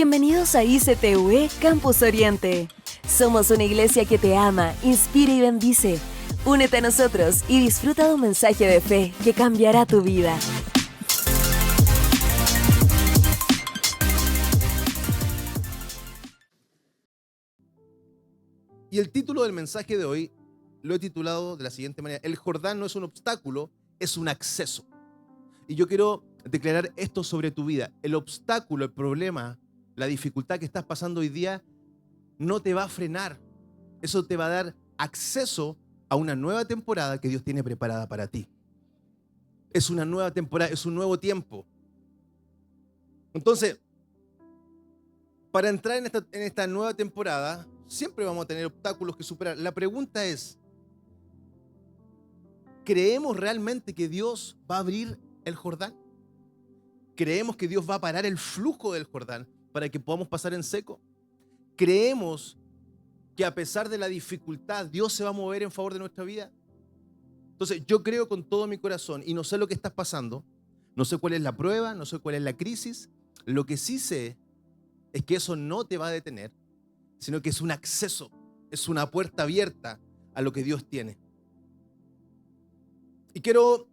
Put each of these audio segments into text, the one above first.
Bienvenidos a ICTUE Campus Oriente. Somos una iglesia que te ama, inspira y bendice. Únete a nosotros y disfruta de un mensaje de fe que cambiará tu vida. Y el título del mensaje de hoy lo he titulado de la siguiente manera: el Jordán no es un obstáculo, es un acceso. Y yo quiero declarar esto sobre tu vida. El obstáculo, el problema, la dificultad que estás pasando hoy día no te va a frenar. Eso te va a dar acceso a una nueva temporada que Dios tiene preparada para ti. Es una nueva temporada, es un nuevo tiempo. Entonces, para entrar en esta nueva temporada, siempre vamos a tener obstáculos que superar. La pregunta es, ¿creemos realmente que Dios va a abrir el Jordán? ¿Creemos que Dios va a parar el flujo del Jordán para que podamos pasar en seco? ¿Creemos que a pesar de la dificultad Dios se va a mover en favor de nuestra vida? Entonces, yo creo con todo mi corazón, y no sé lo que estás pasando, no sé cuál es la prueba, no sé cuál es la crisis. Lo que sí sé es que eso no te va a detener, sino que es un acceso, es una puerta abierta a lo que Dios tiene. Y quiero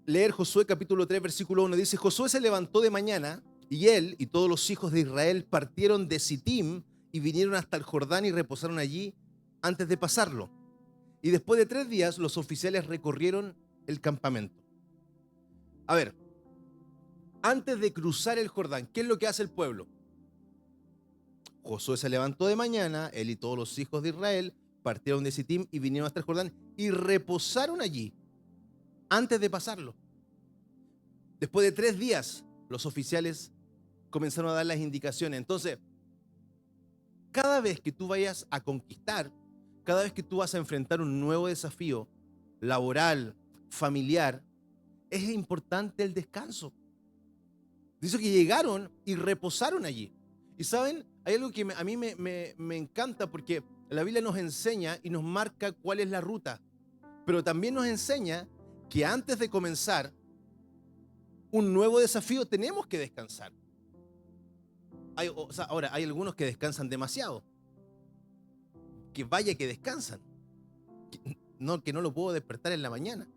leer Josué capítulo 3, versículo 1. Dice: Josué se levantó de mañana, y él y todos los hijos de Israel partieron de Sittim y vinieron hasta el Jordán y reposaron allí antes de pasarlo. Y después de 3 días los oficiales recorrieron el campamento. A ver, antes de cruzar el Jordán, ¿qué es lo que hace el pueblo? Josué se levantó de mañana, él y todos los hijos de Israel partieron de Sittim y vinieron hasta el Jordán y reposaron allí antes de pasarlo. Después de 3 días, los oficiales comenzaron a dar las indicaciones. Entonces, cada vez que tú vayas a conquistar, cada vez que tú vas a enfrentar un nuevo desafío laboral, familiar, es importante el descanso. Dice que llegaron y reposaron allí. Y saben, hay algo que a mí me encanta, porque la Biblia nos enseña y nos marca cuál es la ruta, pero también nos enseña que antes de comenzar un nuevo desafío tenemos que descansar. Ahora, hay algunos que descansan demasiado, que vaya que descansan, que no lo puedo despertar en la mañana.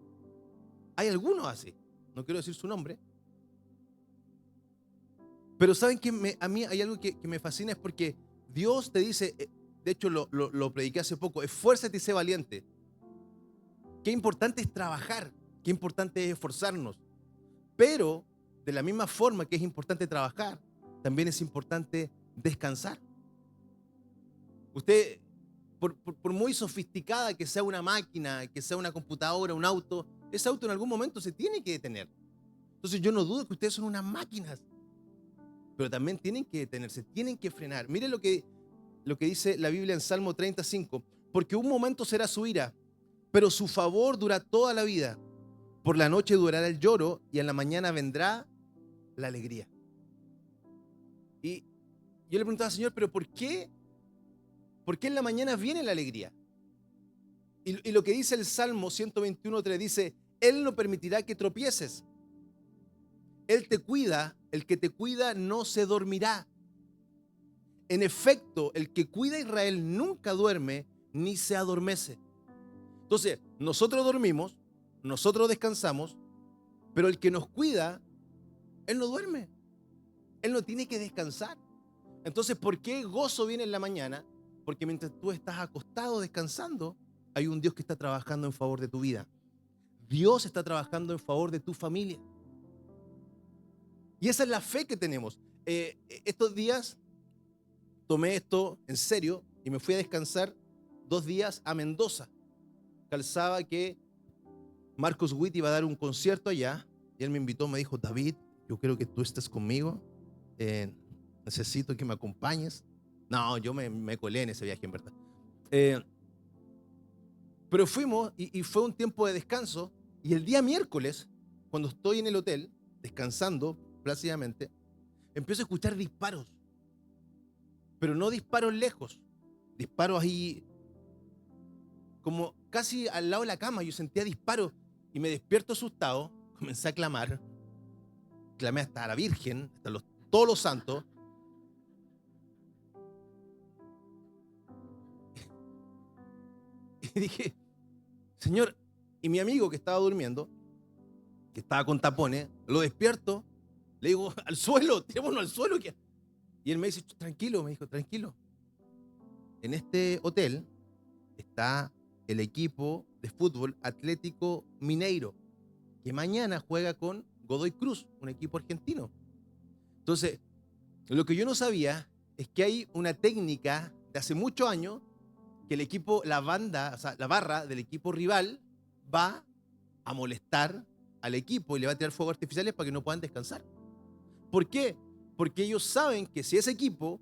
Hay algunos así, no quiero decir su nombre, pero saben que a mí hay algo que me fascina, es porque Dios te dice, de hecho lo prediqué hace poco: esfuérzate y sé valiente. Qué importante es trabajar, qué importante es esforzarnos, pero de la misma forma que es importante trabajar, también es importante descansar. Usted, por muy sofisticada que sea una máquina, que sea una computadora, un auto, ese auto en algún momento se tiene que detener. Entonces yo no dudo que ustedes son unas máquinas, pero también tienen que detenerse, tienen que frenar. Mire lo que dice la Biblia en Salmo 35: porque un momento será su ira, pero su favor dura toda la vida. Por la noche durará el lloro y en la mañana vendrá la alegría. Y yo le preguntaba al Señor, pero ¿por qué en la mañana viene la alegría? Y lo que dice el Salmo 121:3 dice: Él no permitirá que tropieces. Él te cuida, el que te cuida no se dormirá. En efecto, el que cuida a Israel nunca duerme ni se adormece. Entonces, nosotros dormimos, nosotros descansamos, pero el que nos cuida, Él no duerme. Él no tiene que descansar. Entonces, ¿por qué gozo viene en la mañana? Porque mientras tú estás acostado descansando, hay un Dios que está trabajando en favor de tu vida. Dios está trabajando en favor de tu familia. Y esa es la fe que tenemos. Estos días tomé esto en serio y me fui a descansar 2 días a Mendoza. Calzaba que Marcos Witt iba a dar un concierto allá y él me invitó, me dijo: David, yo quiero que tú estés conmigo, necesito que me acompañes. No, yo me colé en ese viaje, en verdad. Pero fuimos y fue un tiempo de descanso. Y el día miércoles, cuando estoy en el hotel, descansando plácidamente, empiezo a escuchar disparos. Pero no disparos lejos, disparos ahí, como casi al lado de la cama. Yo sentía disparos y me despierto asustado, comencé a clamar, clamé hasta la Virgen, hasta todos los santos. Y dije, Señor, y mi amigo que estaba durmiendo, que estaba con tapones, lo despierto, le digo, al suelo, tirémonos al suelo. Y él me dice, tranquilo, me dijo, tranquilo. En este hotel está el equipo de fútbol Atlético Mineiro, que mañana juega con Godoy Cruz, un equipo argentino. Entonces, lo que yo no sabía es que hay una técnica de hace muchos años que el equipo, la banda, o sea, la barra del equipo rival va a molestar al equipo y le va a tirar fuegos artificiales para que no puedan descansar. ¿Por qué? Porque ellos saben que si ese equipo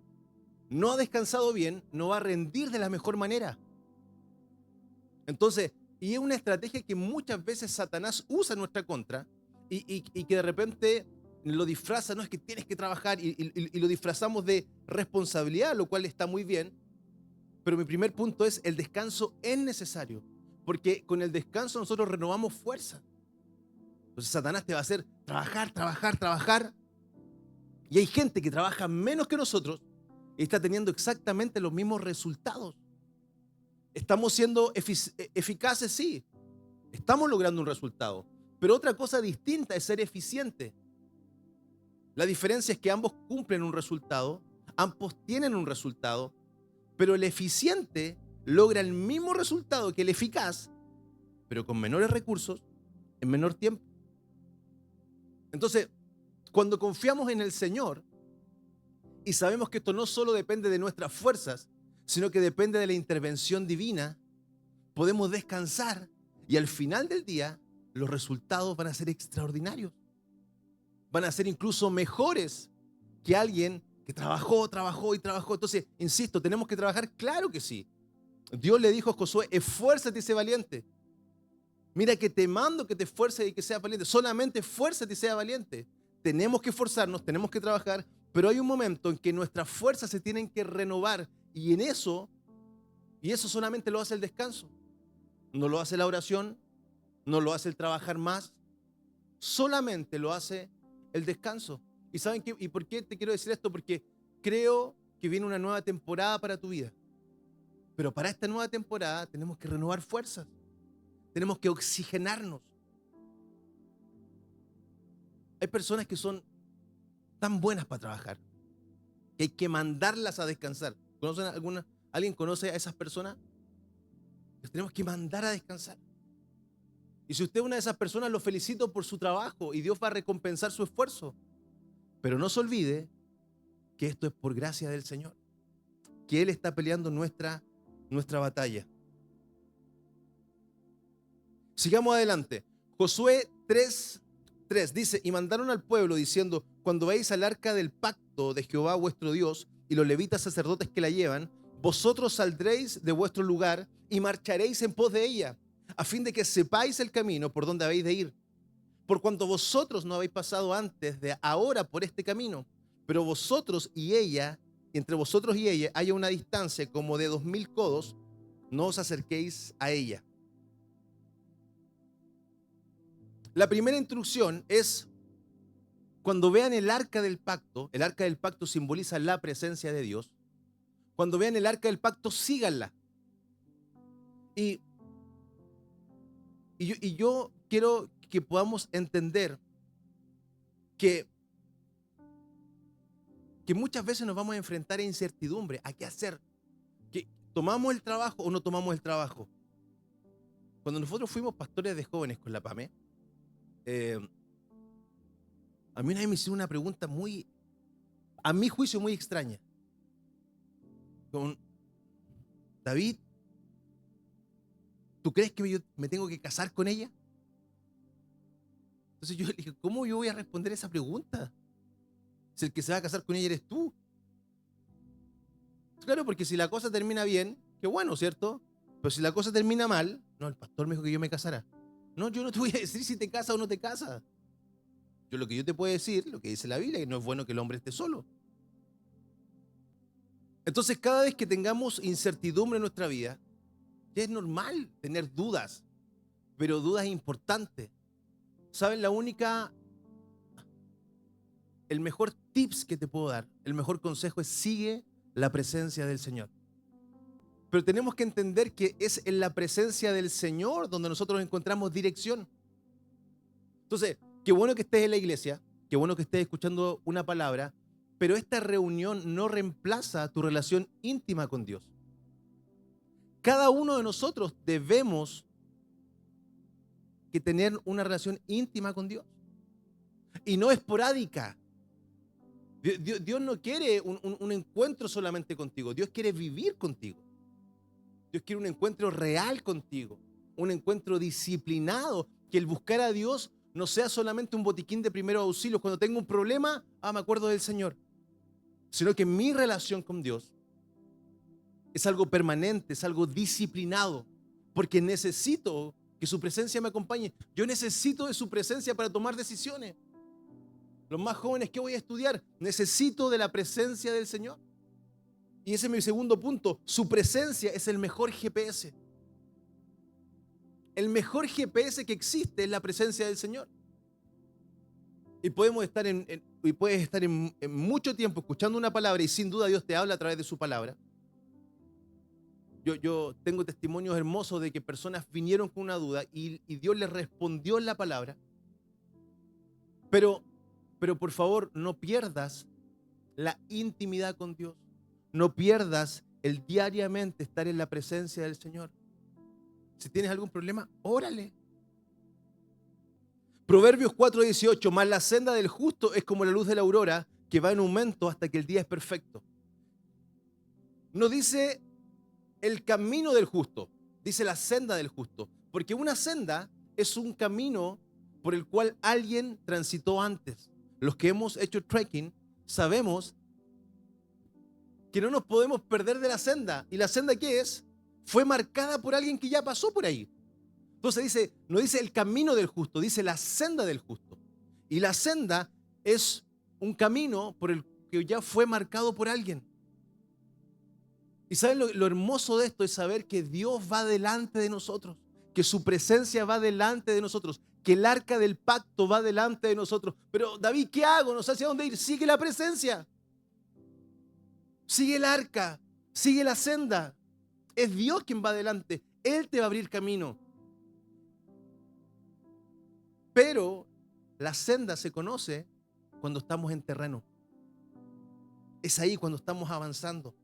no ha descansado bien, no va a rendir de la mejor manera. Entonces, y es una estrategia que muchas veces Satanás usa en nuestra contra y que de repente lo disfraza, no es que tienes que trabajar y lo disfrazamos de responsabilidad, lo cual está muy bien. Pero mi primer punto es, el descanso es necesario, porque con el descanso nosotros renovamos fuerza. Entonces Satanás te va a hacer trabajar, trabajar, trabajar. Y hay gente que trabaja menos que nosotros y está teniendo exactamente los mismos resultados. Estamos siendo eficaces, sí. Estamos logrando un resultado. Pero otra cosa distinta es ser eficiente. La diferencia es que ambos cumplen un resultado, ambos tienen un resultado, pero el eficiente logra el mismo resultado que el eficaz, pero con menores recursos, en menor tiempo. Entonces, cuando confiamos en el Señor y sabemos que esto no solo depende de nuestras fuerzas, sino que depende de la intervención divina, podemos descansar y al final del día los resultados van a ser extraordinarios. Van a ser incluso mejores que alguien que trabajó, trabajó y trabajó. Entonces, insisto, ¿tenemos que trabajar? Claro que sí. Dios le dijo a Josué, esfuérzate y sé valiente. Mira que te mando que te esfuerces y que seas valiente. Solamente esfuérzate y sea valiente. Tenemos que esforzarnos, tenemos que trabajar, pero hay un momento en que nuestras fuerzas se tienen que renovar y eso solamente lo hace el descanso. No lo hace la oración, no lo hace el trabajar más, solamente lo hace el descanso. ¿Y saben qué? ¿Y por qué te quiero decir esto? Porque creo que viene una nueva temporada para tu vida. Pero para esta nueva temporada tenemos que renovar fuerzas. Tenemos que oxigenarnos. Hay personas que son tan buenas para trabajar que hay que mandarlas a descansar. ¿Conocen alguna? ¿Alguien conoce a esas personas? Las tenemos que mandar a descansar. Y si usted es una de esas personas, lo felicito por su trabajo y Dios va a recompensar su esfuerzo. Pero no se olvide que esto es por gracia del Señor, que Él está peleando nuestra batalla. Sigamos adelante. Josué 3:3 dice, y mandaron al pueblo diciendo, cuando veáis al arca del pacto de Jehová vuestro Dios y los levitas sacerdotes que la llevan, vosotros saldréis de vuestro lugar y marcharéis en pos de ella, a fin de que sepáis el camino por donde habéis de ir. Por cuanto vosotros no habéis pasado antes de ahora por este camino, pero vosotros y ella, entre vosotros y ella, haya una distancia como de 2000 codos, no os acerquéis a ella. La primera instrucción es, cuando vean el arca del pacto simboliza la presencia de Dios. Cuando vean el arca del pacto, síganla. Y yo quiero que podamos entender que muchas veces nos vamos a enfrentar a incertidumbre, a qué hacer. Que ¿tomamos el trabajo o no tomamos el trabajo? Cuando nosotros fuimos pastores de jóvenes con la PAME, a mí una vez me hicieron una pregunta a mi juicio, muy extraña. Con David, ¿tú crees que yo me tengo que casar con ella? Entonces yo le dije, ¿cómo yo voy a responder esa pregunta? Si el que se va a casar con ella eres tú. Claro, porque si la cosa termina bien, qué bueno, ¿cierto? Pero si la cosa termina mal, no, el pastor me dijo que yo me casara. No, yo no te voy a decir si te casas o no te casas. Lo que yo te puedo decir, lo que dice la Biblia, que no es bueno que el hombre esté solo. Entonces, cada vez que tengamos incertidumbre en nuestra vida, ya es normal tener dudas, pero dudas importantes. ¿Saben? El mejor tips que te puedo dar, el mejor consejo es sigue la presencia del Señor. Pero tenemos que entender que es en la presencia del Señor donde nosotros encontramos dirección. Entonces, qué bueno que estés en la iglesia, qué bueno que estés escuchando una palabra, pero esta reunión no reemplaza tu relación íntima con Dios. Cada uno de nosotros debemos que tener una relación íntima con Dios. Y no esporádica. Dios no quiere un encuentro solamente contigo. Dios quiere vivir contigo. Dios quiere un encuentro real contigo. Un encuentro disciplinado. Que el buscar a Dios no sea solamente un botiquín de primeros auxilios. Cuando tengo un problema, me acuerdo del Señor. Sino que mi relación con Dios es algo permanente, es algo disciplinado. Porque necesito que su presencia me acompañe. Yo necesito de su presencia para tomar decisiones. Los más jóvenes, ¿qué voy a estudiar? Necesito de la presencia del Señor. Y ese es mi segundo punto. Su presencia es el mejor GPS. El mejor GPS que existe es la presencia del Señor. Y podemos estar puedes estar en mucho tiempo escuchando una palabra y sin duda Dios te habla a través de su palabra. Yo tengo testimonios hermosos de que personas vinieron con una duda y Dios les respondió en la palabra. Pero por favor, no pierdas la intimidad con Dios. No pierdas el diariamente estar en la presencia del Señor. Si tienes algún problema, órale. Proverbios 4:18, mas la senda del justo es como la luz de la aurora, que va en aumento hasta que el día es perfecto. No dice el camino del justo, dice la senda del justo. Porque una senda es un camino por el cual alguien transitó antes. Los que hemos hecho trekking sabemos que no nos podemos perder de la senda. ¿Y la senda qué es? Fue marcada por alguien que ya pasó por ahí. Entonces no dice el camino del justo, dice la senda del justo. Y la senda es un camino por el que ya fue marcado por alguien. Y ¿saben lo hermoso de esto? Es saber que Dios va delante de nosotros, que su presencia va delante de nosotros, que el arca del pacto va delante de nosotros. Pero David, ¿qué hago? No sé hacia dónde ir. Sigue la presencia. Sigue el arca. Sigue la senda. Es Dios quien va delante. Él te va a abrir camino. Pero la senda se conoce cuando estamos en terreno. Es ahí cuando estamos avanzando.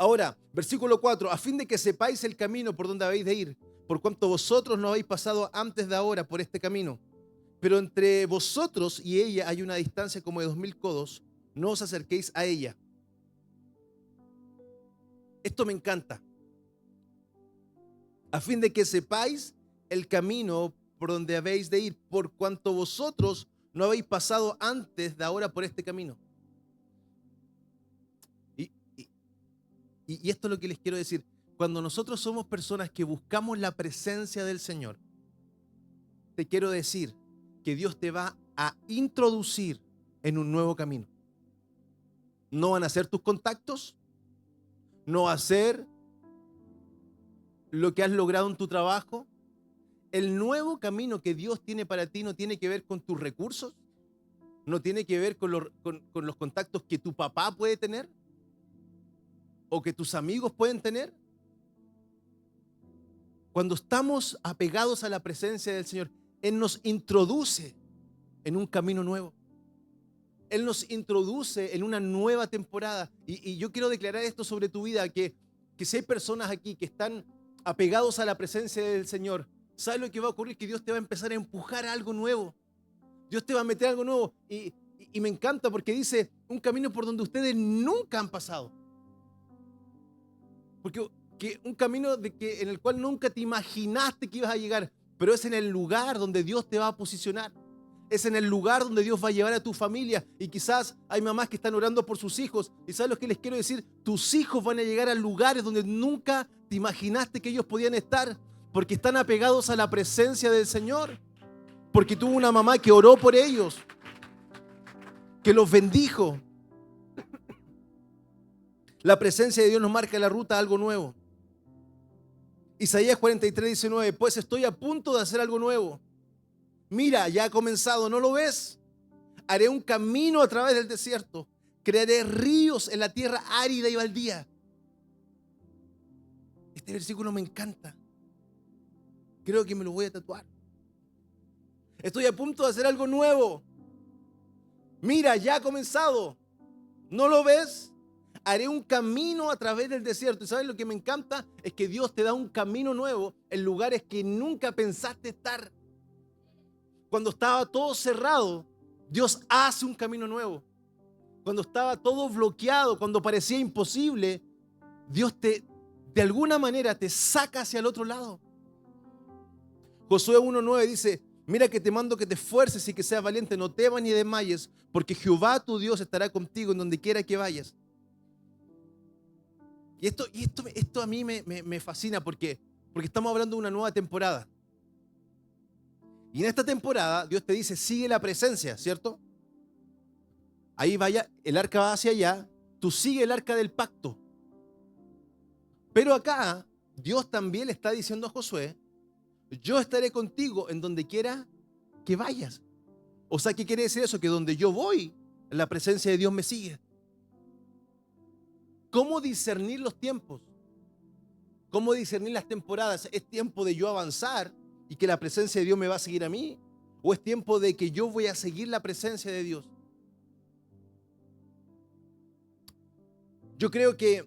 Ahora, versículo 4, a fin de que sepáis el camino por donde habéis de ir, por cuanto vosotros no habéis pasado antes de ahora por este camino. Pero entre vosotros y ella hay una distancia como de 2000 codos, no os acerquéis a ella. Esto me encanta. A fin de que sepáis el camino por donde habéis de ir, por cuanto vosotros no habéis pasado antes de ahora por este camino. Y esto es lo que les quiero decir. Cuando nosotros somos personas que buscamos la presencia del Señor, te quiero decir que Dios te va a introducir en un nuevo camino. No van a ser tus contactos, no va a ser lo que has logrado en tu trabajo. El nuevo camino que Dios tiene para ti no tiene que ver con tus recursos, no tiene que ver con los contactos que tu papá puede tener o que tus amigos pueden tener. Cuando estamos apegados a la presencia del Señor, Él nos introduce en un camino nuevo. Él nos introduce en una nueva temporada. Y yo quiero declarar esto sobre tu vida, que si hay personas aquí que están apegados a la presencia del Señor, ¿sabes lo que va a ocurrir? Que Dios te va a empezar a empujar a algo nuevo. Dios te va a meter algo nuevo. Y me encanta porque dice, un camino por donde ustedes nunca han pasado. Porque un camino en el cual nunca te imaginaste que ibas a llegar, pero es en el lugar donde Dios te va a posicionar. Es en el lugar donde Dios va a llevar a tu familia. Y quizás hay mamás que están orando por sus hijos. ¿Y sabes lo que les quiero decir? Tus hijos van a llegar a lugares donde nunca te imaginaste que ellos podían estar, porque están apegados a la presencia del Señor. Porque tuvo una mamá que oró por ellos, que los bendijo. La presencia de Dios nos marca la ruta a algo nuevo. Isaías 43:19, pues estoy a punto de hacer algo nuevo. Mira, ya ha comenzado, ¿no lo ves? Haré un camino a través del desierto. Crearé ríos en la tierra árida y baldía. Este versículo me encanta. Creo que me lo voy a tatuar. Estoy a punto de hacer algo nuevo. Mira, ya ha comenzado. ¿No lo ves? Haré un camino a través del desierto. ¿Y sabes lo que me encanta? Es que Dios te da un camino nuevo en lugares que nunca pensaste estar. Cuando estaba todo cerrado, Dios hace un camino nuevo. Cuando estaba todo bloqueado, cuando parecía imposible, Dios de alguna manera te saca hacia el otro lado. Josué 1:9 dice: mira que te mando que te esfuerces y que seas valiente, no temas ni desmayes, porque Jehová tu Dios estará contigo en donde quiera que vayas. Y esto a mí me fascina porque estamos hablando de una nueva temporada. Y en esta temporada Dios te dice: sigue la presencia, ¿cierto? Ahí vaya, el arca va hacia allá, tú sigue el arca del pacto. Pero acá Dios también le está diciendo a Josué: yo estaré contigo en donde quiera que vayas. O sea, ¿qué quiere decir eso? Que donde yo voy, la presencia de Dios me sigue. ¿Cómo discernir los tiempos? ¿Cómo discernir las temporadas? ¿Es tiempo de yo avanzar y que la presencia de Dios me va a seguir a mí? ¿O es tiempo de que yo voy a seguir la presencia de Dios? Yo creo que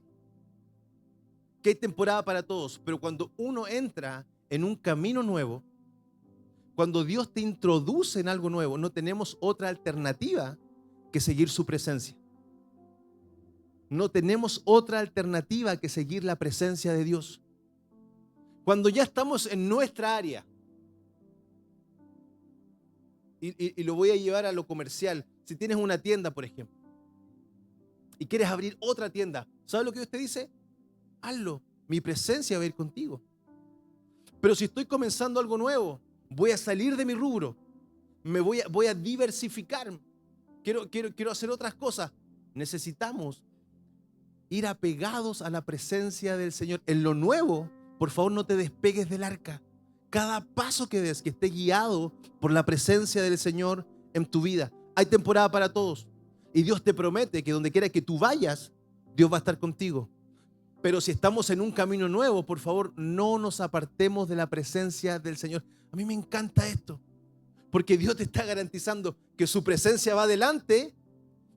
hay temporada para todos, pero cuando uno entra en un camino nuevo, cuando Dios te introduce en algo nuevo, no tenemos otra alternativa que seguir su presencia. No tenemos otra alternativa que seguir la presencia de Dios. Cuando ya estamos en nuestra área, y lo voy a llevar a lo comercial, si tienes una tienda, por ejemplo, y quieres abrir otra tienda, ¿sabes lo que Dios te dice? Hazlo, mi presencia va a ir contigo. Pero si estoy comenzando algo nuevo, voy a salir de mi rubro, voy a diversificar, quiero hacer otras cosas. Necesitamos ir apegados a la presencia del Señor. En lo nuevo, por favor, no te despegues del arca. Cada paso que des, que esté guiado por la presencia del Señor en tu vida. Hay temporada para todos. Y Dios te promete que donde quiera que tú vayas, Dios va a estar contigo. Pero si estamos en un camino nuevo, por favor, no nos apartemos de la presencia del Señor. A mí me encanta esto, porque Dios te está garantizando que su presencia va adelante,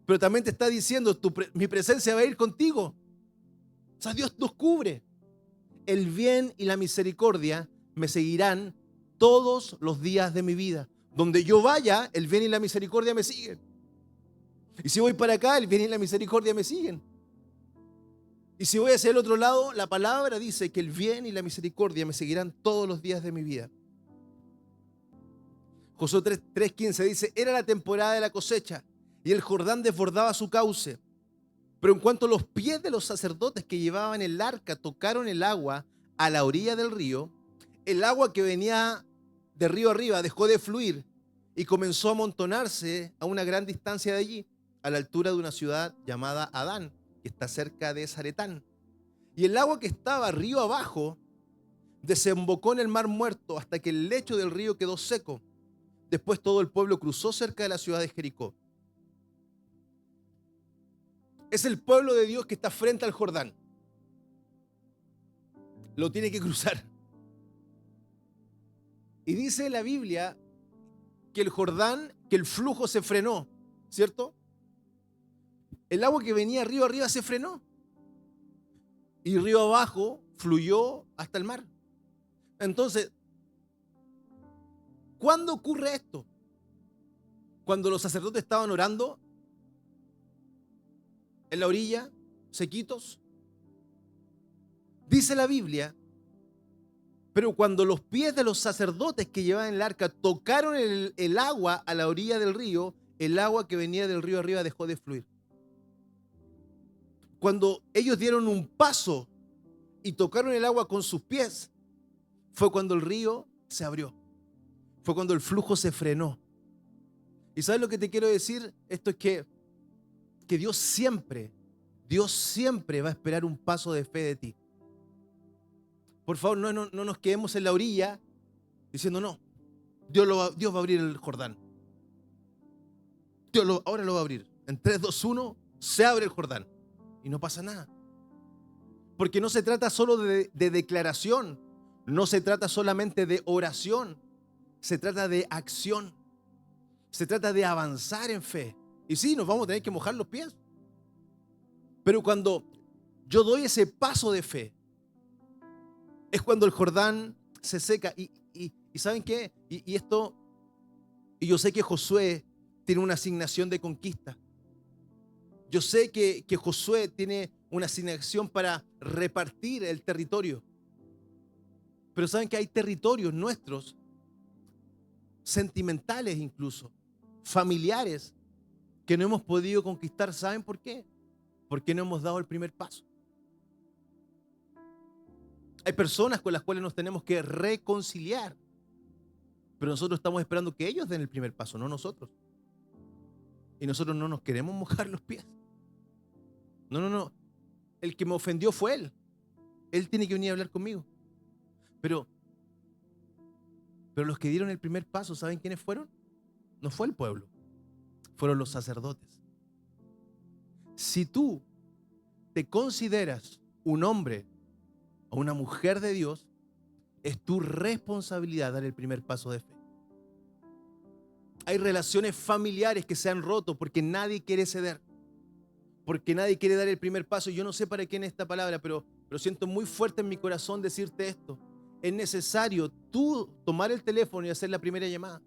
pero también te está diciendo: mi presencia va a ir contigo. O sea, Dios nos cubre. El bien y la misericordia me seguirán todos los días de mi vida. Donde yo vaya, el bien y la misericordia me siguen. Y si voy para acá, el bien y la misericordia me siguen. Y si voy hacia el otro lado, la palabra dice que el bien y la misericordia me seguirán todos los días de mi vida. Josué 3:15 dice: era la temporada de la cosecha y el Jordán desbordaba su cauce. Pero en cuanto los pies de los sacerdotes que llevaban el arca tocaron el agua a la orilla del río, el agua que venía de río arriba dejó de fluir y comenzó a amontonarse a una gran distancia de allí, a la altura de una ciudad llamada Adán, que está cerca de Zaretán. Y el agua que estaba río abajo desembocó en el mar Muerto hasta que el lecho del río quedó seco. Después todo el pueblo cruzó cerca de la ciudad de Jericó. Es el pueblo de Dios que está frente al Jordán. Lo tiene que cruzar. Y dice la Biblia que el Jordán, que el flujo se frenó, ¿cierto? El agua que venía río arriba se frenó. Y río abajo fluyó hasta el mar. Entonces, ¿cuándo ocurre esto? Cuando los sacerdotes estaban orando en la orilla, sequitos. Dice la Biblia: pero cuando los pies de los sacerdotes que llevaban el arca tocaron el agua a la orilla del río, el agua que venía del río arriba dejó de fluir. Cuando ellos dieron un paso y tocaron el agua con sus pies, fue cuando el río se abrió. Fue cuando el flujo se frenó. ¿Y sabes lo que te quiero decir? Esto es que Dios siempre va a esperar un paso de fe de ti. Por favor, no nos quedemos en la orilla diciendo: no, Dios va a abrir el Jordán. Ahora lo va a abrir. En 3, 2, 1, se abre el Jordán. Y no pasa nada. Porque no se trata solo de declaración, no se trata solamente de oración, se trata de acción, se trata de avanzar en fe. Y sí, nos vamos a tener que mojar los pies. Pero cuando yo doy ese paso de fe, es cuando el Jordán se seca. Y ¿saben qué? Y yo sé que Josué tiene una asignación de conquista. Yo sé que Josué tiene una asignación para repartir el territorio. Pero ¿saben que hay territorios nuestros, sentimentales incluso, familiares, que no hemos podido conquistar? ¿Saben por qué? Porque no hemos dado el primer paso. Hay personas con las cuales nos tenemos que reconciliar, pero nosotros estamos esperando que ellos den el primer paso, no nosotros. Y nosotros no nos queremos mojar los pies. No. El que me ofendió fue él. Él tiene que venir a hablar conmigo. Pero los que dieron el primer paso, ¿saben quiénes fueron? No fue el pueblo, fueron los sacerdotes. Si tú te consideras un hombre o una mujer de Dios, es tu responsabilidad dar el primer paso de fe. Hay relaciones familiares que se han roto porque nadie quiere ceder, porque nadie quiere dar el primer paso. Yo no sé para quién es esta palabra, pero siento muy fuerte en mi corazón decirte esto. Es necesario tú tomar el teléfono y hacer la primera llamada.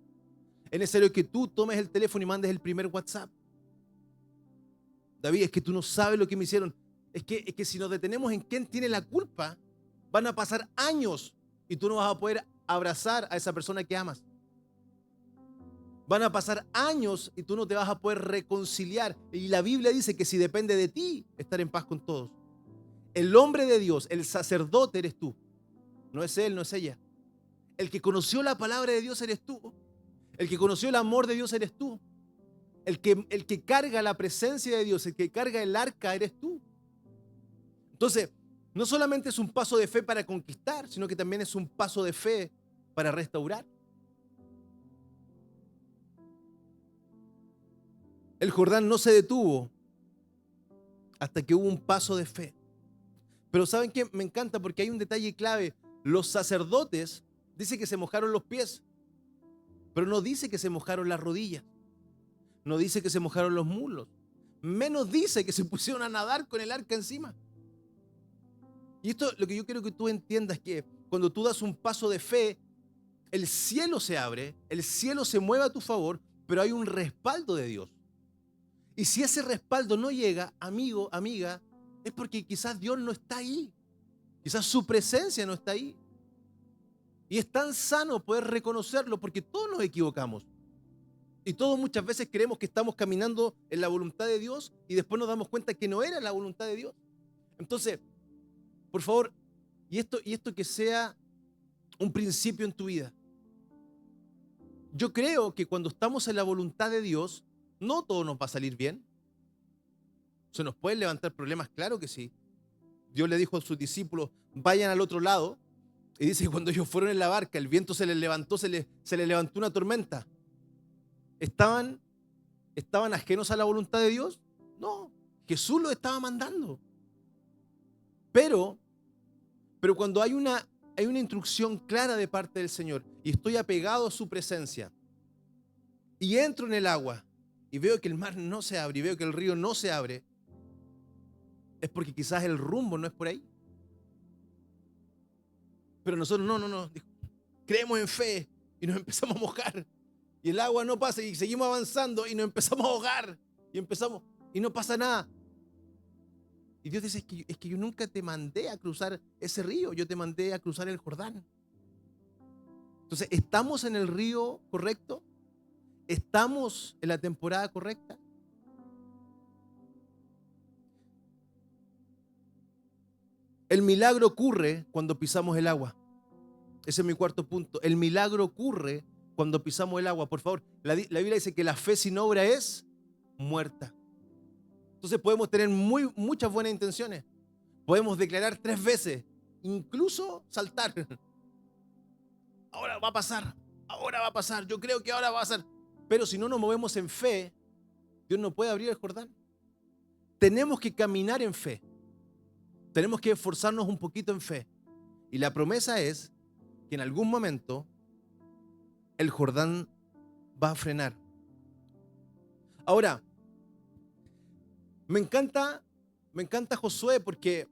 Es necesario que tú tomes el teléfono y mandes el primer WhatsApp. David, es que tú no sabes lo que me hicieron. Es que si nos detenemos en quién tiene la culpa, van a pasar años y tú no vas a poder abrazar a esa persona que amas. Van a pasar años y tú no te vas a poder reconciliar. Y la Biblia dice que si depende de ti, estar en paz con todos. El hombre de Dios, el sacerdote eres tú. No es él, no es ella. El que conoció la palabra de Dios eres tú. El que conoció el amor de Dios eres tú. El que carga la presencia de Dios, el que carga el arca eres tú. Entonces, no solamente es un paso de fe para conquistar, sino que también es un paso de fe para restaurar. El Jordán no se detuvo hasta que hubo un paso de fe. Pero ¿saben qué? Me encanta porque hay un detalle clave. Los sacerdotes dice que se mojaron los pies, pero no dice que se mojaron las rodillas. No dice que se mojaron los muslos. Menos dice que se pusieron a nadar con el arca encima. Y esto, lo que yo quiero que tú entiendas, que cuando tú das un paso de fe, el cielo se abre, el cielo se mueve a tu favor, pero hay un respaldo de Dios. Y si ese respaldo no llega, amigo, amiga, es porque quizás Dios no está ahí. Quizás su presencia no está ahí. Y es tan sano poder reconocerlo porque todos nos equivocamos. Y todos muchas veces creemos que estamos caminando en la voluntad de Dios y después nos damos cuenta que no era la voluntad de Dios. Entonces, por favor, y esto que sea un principio en tu vida. Yo creo que cuando estamos en la voluntad de Dios, no todo nos va a salir bien. ¿Se nos pueden levantar problemas? Claro que sí. Dios le dijo a sus discípulos, vayan al otro lado. Y dice que cuando ellos fueron en la barca, el viento se les levantó, se les levantó una tormenta. ¿Estaban ajenos a la voluntad de Dios? No, Jesús los estaba mandando. Pero cuando hay una instrucción clara de parte del Señor y estoy apegado a su presencia y entro en el agua y veo que el mar no se abre y veo que el río no se abre, es porque quizás el rumbo no es por ahí. Pero nosotros no, creemos en fe y nos empezamos a mojar y el agua no pasa y seguimos avanzando y nos empezamos a ahogar y no pasa nada. Y Dios dice, es que yo nunca te mandé a cruzar ese río, yo te mandé a cruzar el Jordán. Entonces, ¿estamos en el río correcto? ¿Estamos en la temporada correcta? El milagro ocurre cuando pisamos el agua. Ese es mi cuarto punto. El milagro ocurre cuando pisamos el agua. Por favor, la Biblia dice que la fe sin obra es muerta. Entonces podemos tener muchas buenas intenciones. Podemos declarar 3 veces, incluso saltar. Ahora va a pasar, yo creo que ahora va a pasar. Pero si no nos movemos en fe, Dios no puede abrir el Jordán. Tenemos que caminar en fe. Tenemos que esforzarnos un poquito en fe. Y la promesa es que en algún momento el Jordán va a frenar. Ahora, me encanta Josué porque,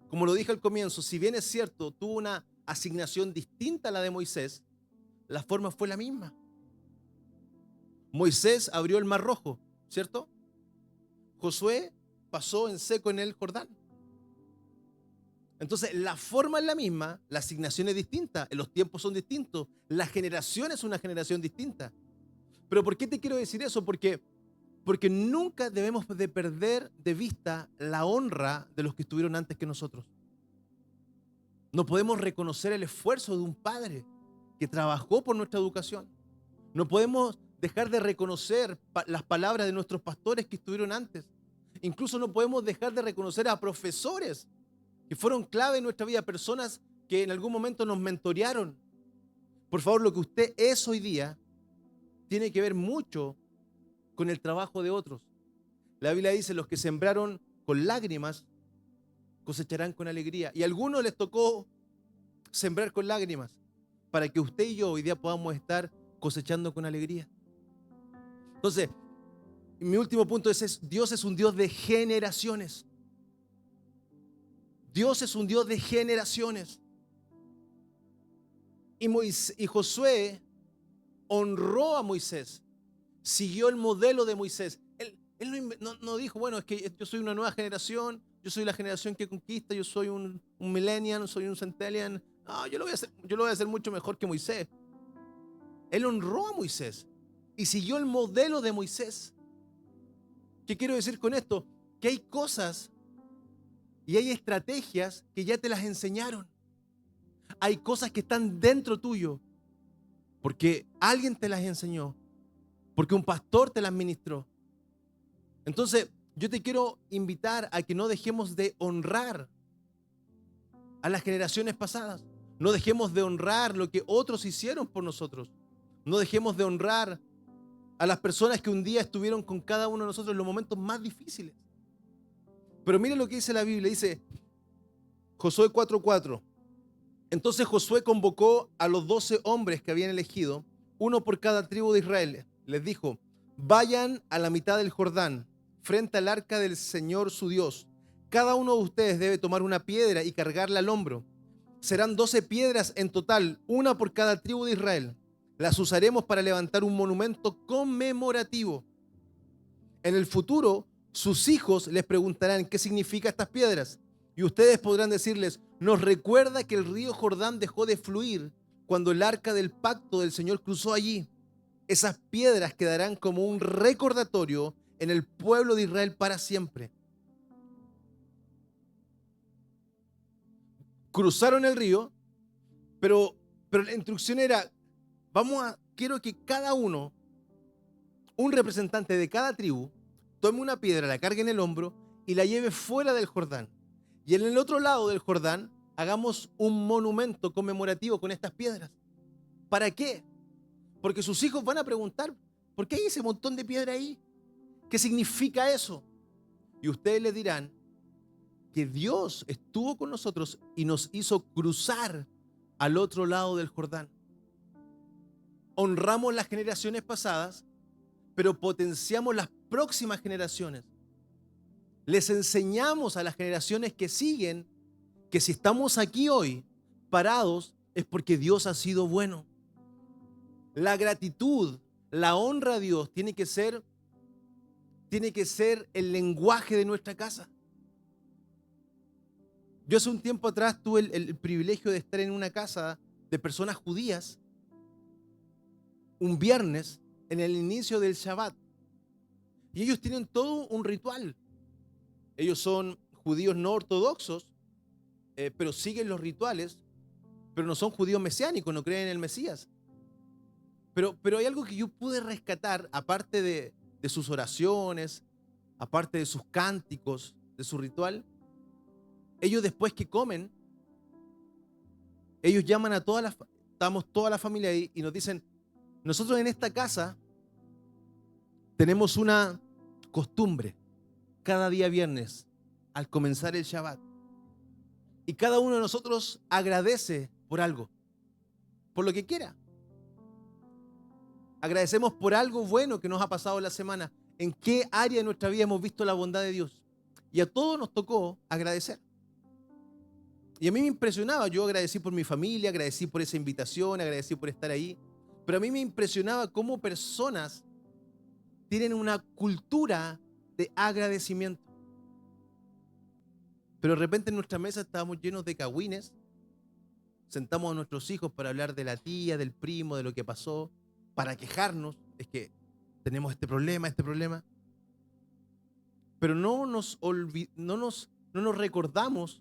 como lo dije al comienzo, si bien es cierto, tuvo una asignación distinta a la de Moisés, la forma fue la misma. Moisés abrió el Mar Rojo, ¿cierto? Josué pasó en seco en el Jordán. Entonces, la forma es la misma, la asignación es distinta, los tiempos son distintos, la generación es una generación distinta. Pero ¿por qué te quiero decir eso? Porque nunca debemos de perder de vista la honra de los que estuvieron antes que nosotros. No podemos reconocer el esfuerzo de un padre que trabajó por nuestra educación. No podemos dejar de reconocer las palabras de nuestros pastores que estuvieron antes. Incluso no podemos dejar de reconocer a profesores que fueron clave en nuestra vida, personas que en algún momento nos mentorearon. Por favor, lo que usted es hoy día tiene que ver mucho con el trabajo de otros. La Biblia dice, los que sembraron con lágrimas cosecharán con alegría. Y a algunos les tocó sembrar con lágrimas para que usted y yo hoy día podamos estar cosechando con alegría. Entonces, mi último punto es Dios es un Dios de generaciones. Dios es un Dios de generaciones. Y Josué honró a Moisés, siguió el modelo de Moisés. Él no dijo, bueno, es que yo soy una nueva generación, yo soy la generación que conquista, yo soy un millennial, soy un centennial. No, yo lo voy a hacer mucho mejor que Moisés. Él honró a Moisés y siguió el modelo de Moisés. ¿Qué quiero decir con esto? Que hay cosas y hay estrategias que ya te las enseñaron. Hay cosas que están dentro tuyo porque alguien te las enseñó, porque un pastor te las ministró. Entonces, yo te quiero invitar a que no dejemos de honrar a las generaciones pasadas. No dejemos de honrar lo que otros hicieron por nosotros. No dejemos de honrar a las personas que un día estuvieron con cada uno de nosotros en los momentos más difíciles. Pero mire lo que dice la Biblia, dice Josué 4:4. Entonces Josué convocó a los 12 hombres que habían elegido, uno por cada tribu de Israel. Les dijo, vayan a la mitad del Jordán, frente al arca del Señor su Dios. Cada uno de ustedes debe tomar una piedra y cargarla al hombro. Serán 12 piedras en total, una por cada tribu de Israel. Las usaremos para levantar un monumento conmemorativo. En el futuro, sus hijos les preguntarán qué significan estas piedras. Y ustedes podrán decirles, nos recuerda que el río Jordán dejó de fluir cuando el arca del pacto del Señor cruzó allí. Esas piedras quedarán como un recordatorio en el pueblo de Israel para siempre. Cruzaron el río, pero la instrucción era, quiero que cada uno, un representante de cada tribu, tome una piedra, la cargue en el hombro y la lleve fuera del Jordán. Y en el otro lado del Jordán, hagamos un monumento conmemorativo con estas piedras. ¿Para qué? Porque sus hijos van a preguntar, ¿por qué hay ese montón de piedra ahí? ¿Qué significa eso? Y ustedes les dirán que Dios estuvo con nosotros y nos hizo cruzar al otro lado del Jordán. Honramos las generaciones pasadas, pero potenciamos las próximas generaciones. Les enseñamos a las generaciones que siguen que si estamos aquí hoy parados es porque Dios ha sido bueno. La gratitud, la honra a Dios tiene que ser el lenguaje de nuestra casa. Yo hace un tiempo atrás tuve el privilegio de estar en una casa de personas judías un viernes en el inicio del Shabbat. Y ellos tienen todo un ritual. Ellos son judíos no ortodoxos, pero siguen los rituales, pero no son judíos mesiánicos, no creen en el Mesías. Pero hay algo que yo pude rescatar, aparte de sus oraciones, aparte de sus cánticos, de su ritual. Ellos después que comen, ellos llaman a estamos toda la familia ahí y nos dicen, nosotros en esta casa tenemos una costumbre, cada día viernes, al comenzar el Shabbat, Y cada uno de nosotros agradece por algo, por lo que quiera. Agradecemos por algo bueno que nos ha pasado en la semana. ¿En qué área de nuestra vida hemos visto la bondad de Dios? Y a todos nos tocó agradecer. Y a mí me impresionaba, yo agradecí por mi familia, agradecí por esa invitación, agradecí por estar ahí. Pero a mí me impresionaba cómo personas tienen una cultura de agradecimiento. Pero de repente en nuestra mesa estábamos llenos de cagüines. Sentamos a nuestros hijos para hablar de la tía, del primo, de lo que pasó, para quejarnos. Es que tenemos este problema. Pero no nos recordamos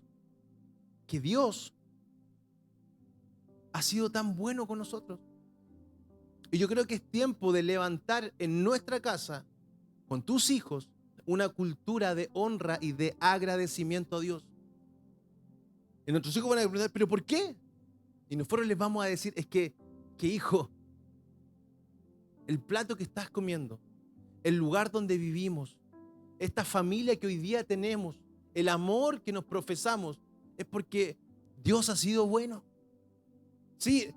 que Dios ha sido tan bueno con nosotros. Y yo creo que es tiempo de levantar en nuestra casa, con tus hijos, una cultura de honra y de agradecimiento a Dios. Y nuestros hijos van a preguntar, ¿pero por qué? Y nosotros les vamos a decir, es que hijo, el plato que estás comiendo, el lugar donde vivimos, esta familia que hoy día tenemos, el amor que nos profesamos, es porque Dios ha sido bueno. Sí,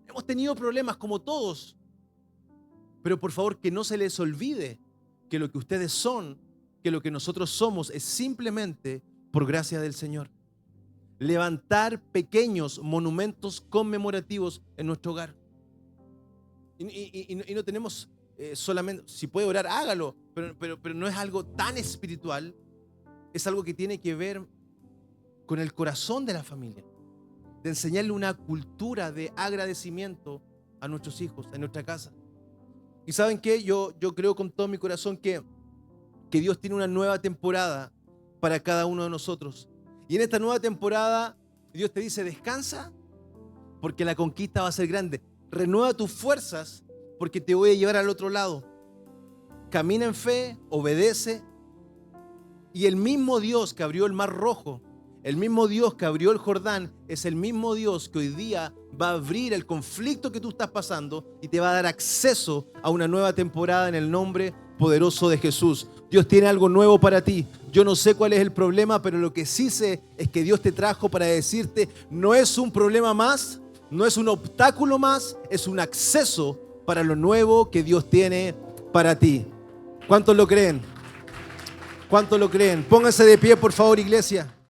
hemos tenido problemas como todos, pero por favor que no se les olvide que lo que ustedes son, que lo que nosotros somos es simplemente por gracia del Señor. Levantar pequeños monumentos conmemorativos en nuestro hogar. Y no tenemos solamente, si puede orar, hágalo, pero no es algo tan espiritual, es algo que tiene que ver con el corazón de la familia, de enseñarle una cultura de agradecimiento a nuestros hijos, en nuestra casa. Y ¿saben qué? Yo creo con todo mi corazón que Dios tiene una nueva temporada para cada uno de nosotros. Y en esta nueva temporada Dios te dice, descansa porque la conquista va a ser grande. Renueva tus fuerzas porque te voy a llevar al otro lado. Camina en fe, obedece. Y el mismo Dios que abrió el Mar Rojo, el mismo Dios que abrió el Jordán, es el mismo Dios que hoy día va a abrir el conflicto que tú estás pasando y te va a dar acceso a una nueva temporada en el nombre poderoso de Jesús. Dios tiene algo nuevo para ti. Yo no sé cuál es el problema, pero lo que sí sé es que Dios te trajo para decirte, no es un problema más, no es un obstáculo más, es un acceso para lo nuevo que Dios tiene para ti. ¿Cuántos lo creen? ¿Cuántos lo creen? Pónganse de pie, por favor, iglesia.